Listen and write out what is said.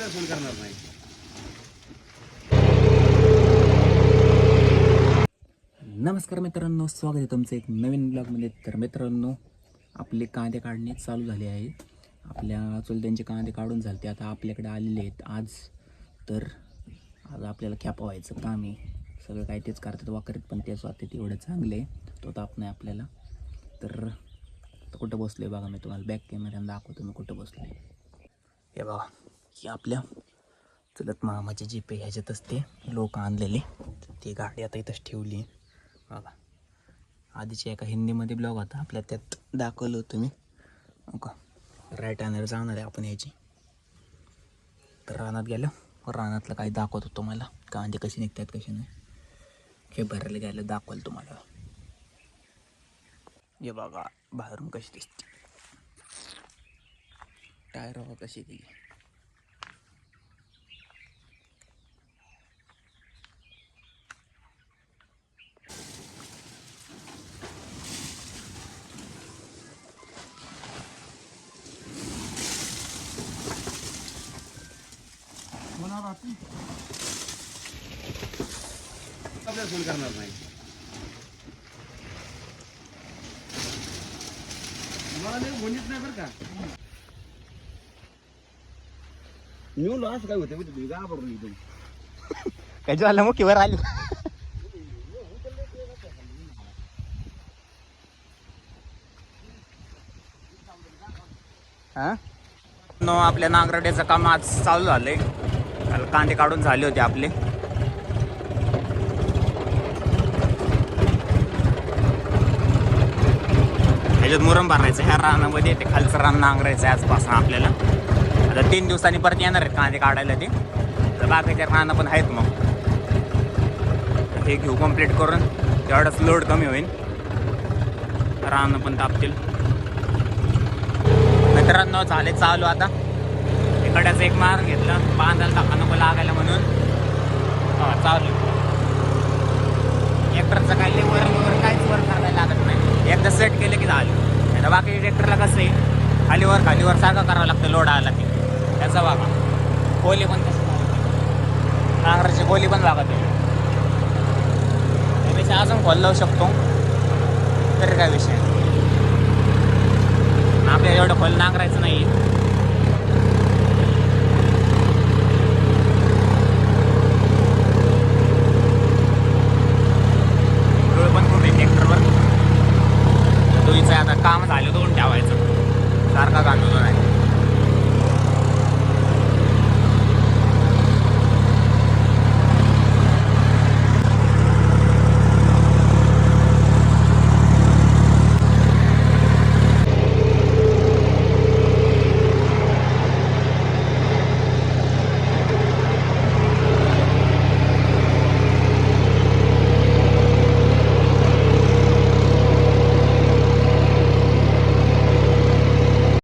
आपल्याला फोन करणार नाही. नमस्कार मित्रांनो, स्वागत आहे तुमचं एक नवीन ब्लॉगमध्ये. तर मित्रांनो, आपले कांदे काढणे चालू झाले आहे. आपल्या चुलत्यांचे कांदे काढून झाले, ते आता आपल्याकडे आलेले आहेत आज. तर आज आपल्याला कॅप व्हायचं काम आहे. सगळं काय तेच करतात वाकरीत, पण ते स्वतः एवढं चांगलं आहे, तो ताप नाही आपल्याला. तर कुठं बसलो आहे बघा, मी तुम्हाला बॅक कॅमेऱ्यानं दाखवतो मी कुठं बसलो आहे. हे बघा, ही आपल्या चुलत मामाचे जीपे ह्याच्यातच ते लोक आणलेले. ती गाडी आता इथंच ठेवली आहे बघा. आधीच्या एका हिंदीमध्ये ब्लॉग होता आपल्या, त्यात दाखवलं होतं मी. का राईट हँडर जाणार आहे आपण याची. तर रानात गेलं, रानातलं काही दाखवत होतो मला, कांदे कसे निघतात कसे नाही. हे भरायला गेलं दाखवलं तुम्हाला. हे बघा बाहेरून कशी दिसते, टायर हवा कशी दिली. आपल्याला फोन करणार नाही. मला नाही म्हणत नाही बरं का. मी असं काय होतं तुझी गाबरून एकदम काय आलं मग किंवा आली. नो, आपल्या नांगरड्याचं काम आज चालू झालंय. काल कांदे काढून झाले होते आपले. ह्याच्यात मुरम भरायचं, ह्या रानामध्ये ते खालचं रान नांगरायचं आहे आजपासून आपल्याला. आता 3 दिवसांनी परत येणार आहेत कांदे काढायला ते. तर बाकीच्या रानं पण आहेत, मग हे घेऊ कंप्लीट करून, तेवढाच लोड कमी होईल, रानं पण तापतील. मित्रांनो झाले चालू आता. इकड्याचं एक मार घेतलं, बांधायला टाका नको लागायला म्हणून. चालू ट्रॅक्टरचं काही वर काहीच वर करायला लागत नाही, एकदा सेट केलं की झालं. आता बाकी ट्रॅक्टरला कसं आहे, खालीवर सारखं करावं लागतं लोड आला की. त्याचा बघा खोली पण कसं नांगराची खोली पण लागत आहे. त्यापेक्षा अजून खोल लावू शकतो, तरी काय विषय. आपल्याला एवढं खोल नांगरायचं नाही.